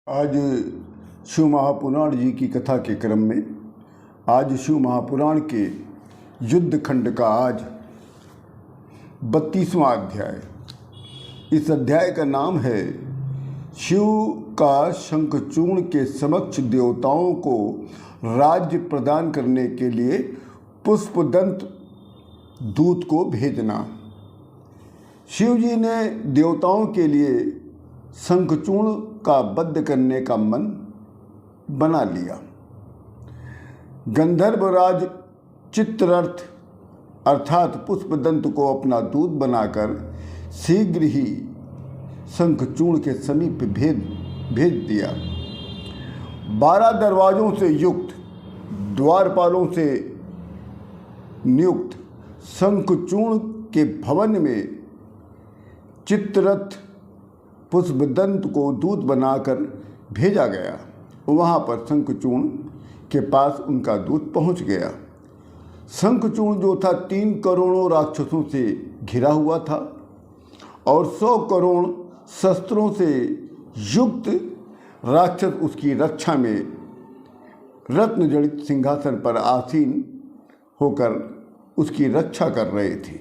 आज शिव महापुराण जी की कथा के क्रम में आज शिव महापुराण के युद्ध खंड का आज 32वां अध्याय। इस अध्याय का नाम है शिव का शंखचूर्ण के समक्ष देवताओं को राज्य प्रदान करने के लिए पुष्पदंत दूत को भेजना। शिव जी ने देवताओं के लिए शंखचूर्ण का वध करने का मन बना लिया। गंधर्वराज चित्ररथ अर्थात पुष्पदंत को अपना दूत बनाकर शीघ्र ही शंखचूर्ण के समीप भेज दिया। 12 दरवाजों से युक्त द्वारपालों से नियुक्त शंखचूर्ण के भवन में चित्ररथ पुष्पदंत को दूत बनाकर भेजा गया। वहाँ पर शंखचूर्ण के पास उनका दूत पहुँच गया। शंखचूर्ण जो था 3 करोड़ों राक्षसों से घिरा हुआ था और 100 करोड़ शस्त्रों से युक्त राक्षस उसकी रक्षा में रत्न जड़ित सिंहासन पर आसीन होकर उसकी रक्षा कर रहे थे।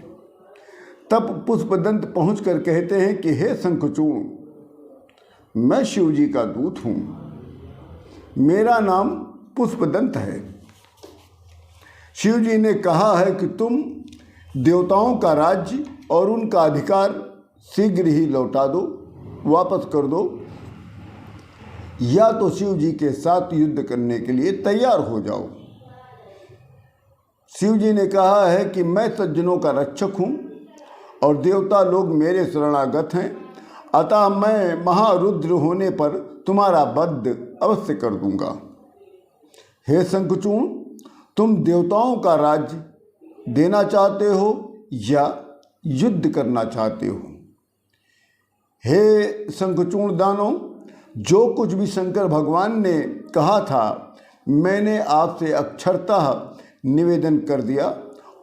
तब पुष्पदंत पहुंचकर कहते हैं कि हे शंखचूर्ण, मैं शिव जी का दूत हूँ, मेरा नाम पुष्पदंत है। शिव जी ने कहा है कि तुम देवताओं का राज्य और उनका अधिकार शीघ्र ही लौटा दो, वापस कर दो, या तो शिव जी के साथ युद्ध करने के लिए तैयार हो जाओ। शिव जी ने कहा है कि मैं सज्जनों का रक्षक हूँ और देवता लोग मेरे शरणागत हैं, अतः मैं महारुद्र होने पर तुम्हारा वध अवश्य कर दूंगा। हे शंखचूर्ण, तुम देवताओं का राज्य देना चाहते हो या युद्ध करना चाहते हो? हे शंखचूर्ण दानव, जो कुछ भी शंकर भगवान ने कहा था मैंने आपसे अक्षरतः निवेदन कर दिया,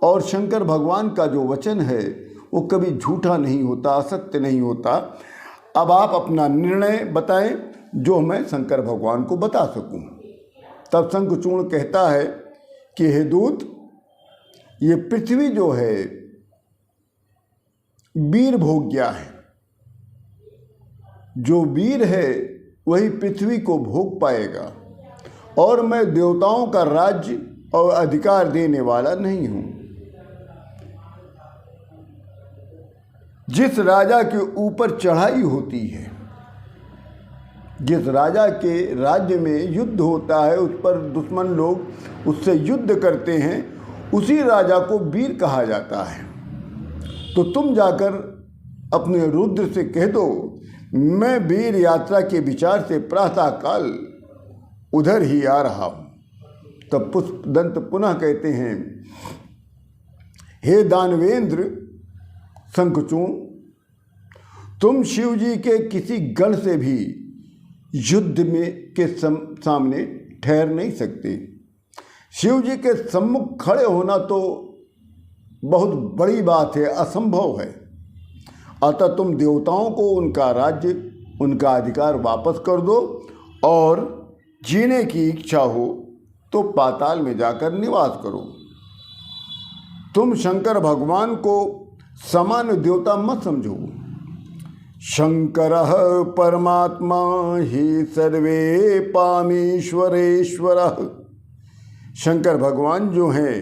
और शंकर भगवान का जो वचन है वो कभी झूठा नहीं होता, असत्य नहीं होता। अब आप अपना निर्णय बताएं जो मैं शंकर भगवान को बता सकूं। तब शंखचूर्ण कहता है कि हे दूत, ये पृथ्वी जो है वीर भोग्या है, जो वीर है वही पृथ्वी को भोग पाएगा, और मैं देवताओं का राज्य और अधिकार देने वाला नहीं हूं। जिस राजा के ऊपर चढ़ाई होती है, जिस राजा के राज्य में युद्ध होता है, उस पर दुश्मन लोग उससे युद्ध करते हैं, उसी राजा को वीर कहा जाता है। तो तुम जाकर अपने रुद्र से कह दो, मैं वीर यात्रा के विचार से प्रातःकाल उधर ही आ रहा हूँ। तब पुष्पदंत पुनः कहते हैं, हे दानवेंद्र शंखचूर्ण, तुम शिव जी के किसी गण से भी युद्ध में के सामने ठहर नहीं सकते। शिव जी के सम्मुख खड़े होना तो बहुत बड़ी बात है, असंभव है। अतः तुम देवताओं को उनका राज्य, उनका अधिकार वापस कर दो, और जीने की इच्छा हो तो पाताल में जाकर निवास करो। तुम शंकर भगवान को सामान्य देवता मत समझो। शंकरः परमात्मा हि सर्वे पामीश्वरेश्वरः। शंकर भगवान जो हैं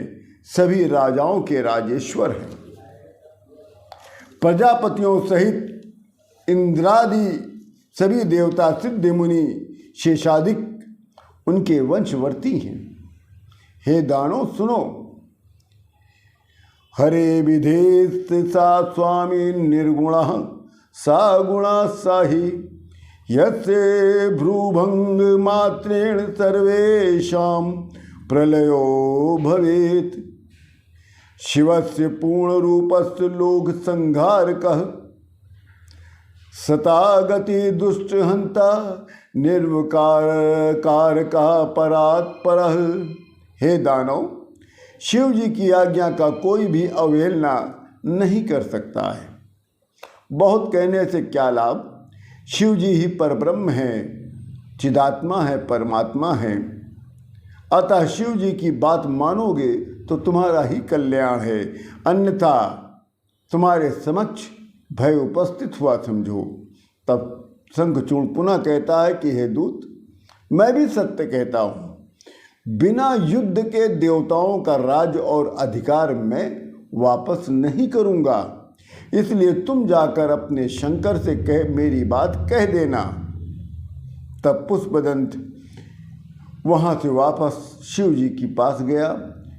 सभी राजाओं के राजेश्वर हैं। प्रजापतियों सहित इंद्रादि सभी देवता, सिद्ध मुनि, शेषादिक उनके वंशवर्ती हैं। हे दानव सुनो, हरे विधेस्त सा स्वामी निर्गुणः सा गुणा साहि, यस्य भ्रूभंग मात्रेण सर्वेषां प्रलयो भवेत्। शिवस्य पूर्ण रूपस्य लोक संहारकः सतागति दुष्ट हंता निर्विकारका परात्परः। हे दानव, शिव जी की आज्ञा का कोई भी अवहेलना नहीं कर सकता है। बहुत कहने से क्या लाभ, शिव जी ही परब्रह्म हैं चिदात्मा है, परमात्मा है। अतः शिव जी की बात मानोगे तो तुम्हारा ही कल्याण है, अन्यथा तुम्हारे समक्ष भय उपस्थित हुआ समझो। तब शंखचूर्ण पुनः कहता है कि हे दूत, मैं भी सत्य कहता हूँ, बिना युद्ध के देवताओं का राज और अधिकार मैं वापस नहीं करूँगा, इसलिए तुम जाकर अपने शंकर से मेरी बात कह देना। तब पुष्पदंत वहाँ से वापस शिव जी के पास गया।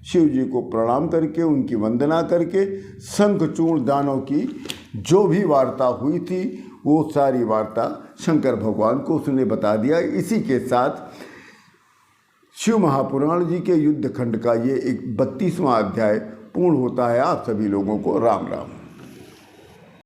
शिव जी को प्रणाम करके, उनकी वंदना करके, शंखचूर्ण दानव की जो भी वार्ता हुई थी वो सारी वार्ता शंकर भगवान को उसने बता दिया। इसी के साथ शिव महापुराण जी के युद्ध खंड का ये 32वां अध्याय पूर्ण होता है। आप सभी लोगों को राम राम।